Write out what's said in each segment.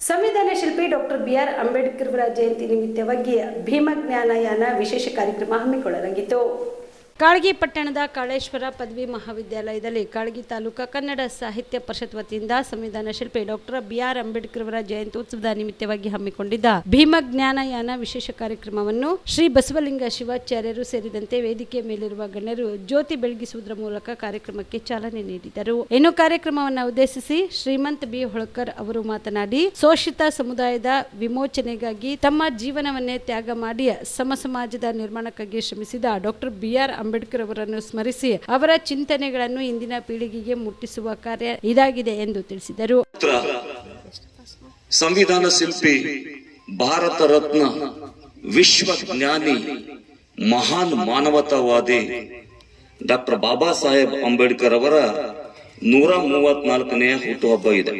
ಸಂವಿಧಾನ ಶಿಲ್ಪಿ doctor B R. Ambedkar ಅವರ ಜಯಂತಿ ನಿಮಿತ್ತವಾಗಿ ಭೀಮಜ್ಞಾನಯಾನ ವಿಶೇಷ ಕಾರ್ಯಕ್ರಮ ಹಮ್ಮಿಕೊಳ್ಳಲಾಗಿತ್ತು. ಕಾಳಗಿ ಪಟ್ಟಣದ ಕಾಳೇಶ್ವರ ಪದವಿ ಮಹಾವಿದ್ಯಾಲಯದಲ್ಲಿ ಕಾಳಗಿ ತಾಲೂಕಾ ಕನ್ನಡ ಸಾಹಿತ್ಯ ಪರಿಷತ್ ವತಿಯಿಂದ ಸಂವಿಧಾನ ಶಿಲ್ಪಿ ಡಾಕ್ಟರ್ ಬಿ.ಆರ್. ಅಂಬೇಡ್ಕರ್ ಅವರ ಜಯಂತ್ಯುತ್ಸವದ ನಿಮಿತ್ತವಾಗಿ ಹಮ್ಮಿಕೊಂಡಿದ್ದ ಭೀಮಜ್ಞಾನಯಾನ ವಿಶೇಷ ಕಾರ್ಯಕ್ರಮವನ್ನು ಶ್ರೀ ಬಸವಲಿಂಗ ಶಿವಾಚಾರ್ಯರು ಸೇರಿದಂತೆ ವೇದಿಕೆ ಮೇಲಿರುವ ಗಣ್ಯರು ಜ್ಯೋತಿ ಬೆಳಗಿಸುವುದರ ಮೂಲಕ ಕಾರ್ಯಕ್ರಮಕ್ಕೆ ಚಾಲನೆ ನೀಡಿದರು. ಇನ್ನು ಕಾರ್ಯಕ್ರಮವನ್ನು ಉದ್ದೇಶಿಸಿ ಶ್ರೀಮಂತ್ ಬಿ. ಹೊಳಕರ್ ಅವರು ಮಾತನಾಡಿ, ಶೋಷಿತ ಸಮುದಾಯದ ವಿಮೋಚನೆಗಾಗಿ ತಮ್ಮ ಜೀವನವನ್ನೇ ತ್ಯಾಗ ಮಾಡಿ ಸಮಾಜದ ನಿರ್ಮಾಣಕ್ಕಾಗಿ ಶ್ರಮಿಸಿದ ಡಾಕ್ಟರ್ ಬಿ.ಆರ್. ಅಂಬೇಡ್ಕರ್ ಅವರನ್ನು ಸ್ಮರಿಸಿ ಅವರ ಚಿಂತನೆಗಳನ್ನು ಇಂದಿನ ಪೀಳಿಗೆಗೆ ಮುಟ್ಟಿಸುವ ಕಾರ್ಯ ಇದಾಗಿದೆ ಎಂದು ತಿಳಿಸಿದರು. ಸಂವಿಧಾನ ಶಿಲ್ಪಿ, ಭಾರತ ರತ್ನ, ವಿಶ್ವಜ್ಞಾನಿ, ಮಹಾನ್ ಮಾನವತಾವಾದಿ ಡಾಕ್ಟರ್ ಬಾಬಾ ಸಾಹೇಬ್ ಅಂಬೇಡ್ಕರ್ ಅವರ 134ನೇ ಹುಟ್ಟುಹಬ್ಬ ಇದೆ.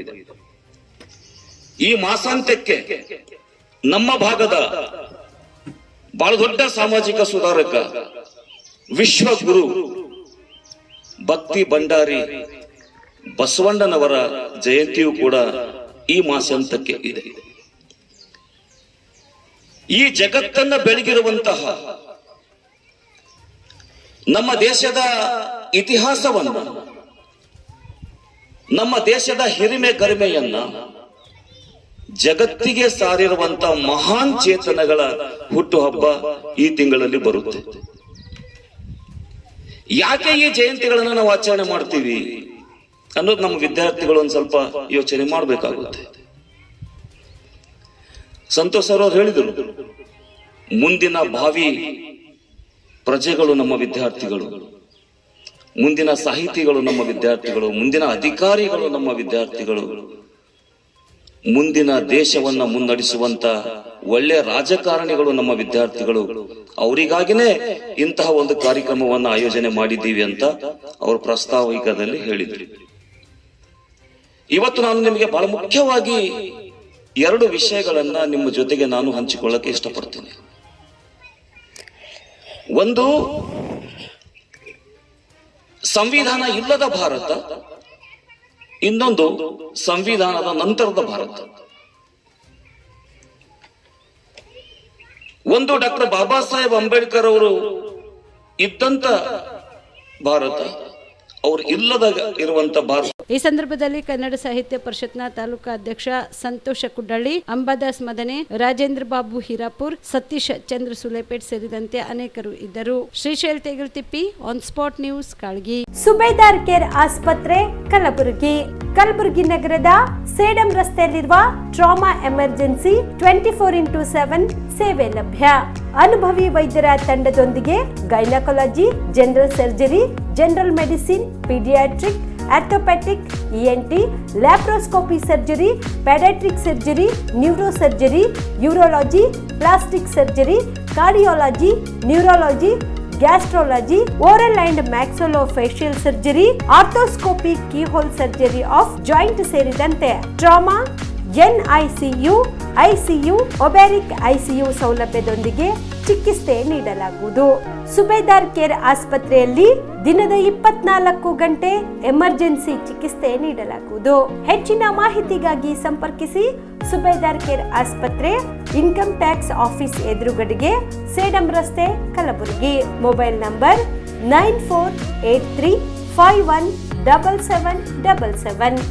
ಈ ಮಾಸಾಂತ್ಯಕ್ಕೆ ನಮ್ಮ ಭಾಗದ ಬಹಳ ದೊಡ್ಡ ಸಾಮಾಜಿಕ ಸುಧಾರಕ, ವಿಶ್ವಗುರು, ಭಕ್ತಿ ಭಂಡಾರಿ ಬಸವಣ್ಣನವರ ಜಯಂತಿಯೂ ಕೂಡ ಈ ಮಾಸಾಂತ್ಯಕ್ಕೆ ಇದೆ. ಈ ಜಗತ್ತನ್ನ ಬೆಳಗಿರುವಂತಹ ನಮ್ಮ ದೇಶದ ಇತಿಹಾಸವನ್ನ, ನಮ್ಮ ದೇಶದ ಹಿರಿಮೆ ಗರಿಮೆಯನ್ನ ಜಗತ್ತಿಗೆ ಸಾರಿರುವಂತಹ ಮಹಾನ್ ಚೇತನಗಳ ಹುಟ್ಟುಹಬ್ಬ ಈ ತಿಂಗಳಲ್ಲಿ ಬರುತ್ತೆ. ಯಾಕೆ ಈ ಜಯಂತಿಗಳನ್ನು ನಾವು ಆಚರಣೆ ಮಾಡ್ತೀವಿ ಅನ್ನೋದು ನಮ್ಮ ವಿದ್ಯಾರ್ಥಿಗಳು ಒಂದ್ ಸ್ವಲ್ಪ ಯೋಚನೆ ಮಾಡಬೇಕಾಗುತ್ತೆ. ಸಂತೋಷ್ ಸರ್ ಅವರು ಹೇಳಿದರು, ಮುಂದಿನ ಭಾವಿ ಪ್ರಜೆಗಳು ನಮ್ಮ ವಿದ್ಯಾರ್ಥಿಗಳು, ಮುಂದಿನ ಸಾಹಿತಿಗಳು ನಮ್ಮ ವಿದ್ಯಾರ್ಥಿಗಳು, ಮುಂದಿನ ಅಧಿಕಾರಿಗಳು ನಮ್ಮ ವಿದ್ಯಾರ್ಥಿಗಳು, ಮುಂದಿನ ದೇಶವನ್ನ ಮುನ್ನಡೆಸುವಂತ ಒಳ್ಳೆ ರಾಜಕಾರಣಿಗಳು ನಮ್ಮ ವಿದ್ಯಾರ್ಥಿಗಳು. ಅವರಿಗಾಗಿನೇ ಇಂತಹ ಒಂದು ಕಾರ್ಯಕ್ರಮವನ್ನು ಆಯೋಜನೆ ಮಾಡಿದ್ದೀವಿ ಅಂತ ಅವರು ಪ್ರಾಸ್ತಾವಿಕದಲ್ಲಿ ಹೇಳಿದ್ರು. ಇವತ್ತು ನಾನು ನಿಮಗೆ ಬಹಳ ಮುಖ್ಯವಾಗಿ 2 ವಿಷಯಗಳನ್ನ ನಿಮ್ಮ ಜೊತೆಗೆ ನಾನು ಹಂಚಿಕೊಳ್ಳಕ್ಕೆ ಇಷ್ಟಪಡ್ತೀನಿ. ಒಂದು, ಸಂವಿಧಾನ ಇಲ್ಲದ ಭಾರತ, ಇನ್ನೊಂದು ಸಂವಿಧಾನದ ನಂತರದ ಭಾರತ. ಒಂದು ಡಾಕ್ಟರ್ ಬಾಬಾ ಸಾಹೇಬ್ ಅಂಬೇಡ್ಕರ್ ಅವರು ಇದ್ದಂತ ಭಾರತ, ಅವರು ಇಲ್ಲದ ಇರುವಂತ ಭಾರತ. ಈ ಸಂದರ್ಭದಲ್ಲಿ ಕನ್ನಡ ಸಾಹಿತ್ಯ ಪರಿಷತ್ನ ತಾಲೂಕಾ ಅಧ್ಯಕ್ಷ ಸಂತೋಷ ಕುಡ್ಡಳ್ಳಿ, ಅಂಬಾದಾಸ್ ಮದನೆ, ರಾಜೇಂದ್ರ ಬಾಬು ಹಿರಾಪುರ್, ಸತೀಶ್ ಚಂದ್ರ ಸುಲೇಪೇಟ್ ಸೇರಿದಂತೆ ಅನೇಕರು ಇದ್ದರು. Shrishail Tegaltippi, on spot news, Kalagi. Subedar care ಆಸ್ಪತ್ರೆ, ಕಲಬುರಗಿ. ಕಲಬುರಗಿ ನಗರದ ಸೇಡಂ ರಸ್ತೆಯಲ್ಲಿರುವ ಟ್ರಾಮಾ ಎಮರ್ಜೆನ್ಸಿ 24x7 ಸೇವೆ ಲಭ್ಯ. ಅನುಭವಿ ವೈದ್ಯರ ತಂಡದೊಂದಿಗೆ gynaecology, general surgery, general medicine, paediatric, orthopaedic, ENT, laparoscopy surgery, paediatric surgery, neuro surgery, urology, plastic surgery, cardiology, neurology, gastrology, oral and maxillofacial surgery, arthroscopy, keyhole surgery of joint ಸೇರಿದಂತೆ trauma, NICU, ICU, obstetric ICU ಸೌಲಭ್ಯದೊಂದಿಗೆ ಚಿಕಿತ್ಸೆ ನೀಡಲಾಗುವುದು. ಸುಬೇದಾರ್ care ಆಸ್ಪತ್ರೆಯಲ್ಲಿ ದಿನದ 24 ಗಂಟೆ emergency ಚಿಕಿತ್ಸೆ ನೀಡಲಾಗುವುದು. ಹೆಚ್ಚಿನ ಮಾಹಿತಿಗಾಗಿ ಸಂಪರ್ಕಿಸಿ ಸುಬೇದಾರ್ ಕೇರ್ ಆಸ್ಪತ್ರೆ, ಇನ್ಕಮ್ ಟ್ಯಾಕ್ಸ್ ಆಫೀಸ್ ಎದುರುಗಡೆಗೆ, ಸೇಡಂ ರಸ್ತೆ, ಕಲಬುರಗಿ. Mobile number 9483517777.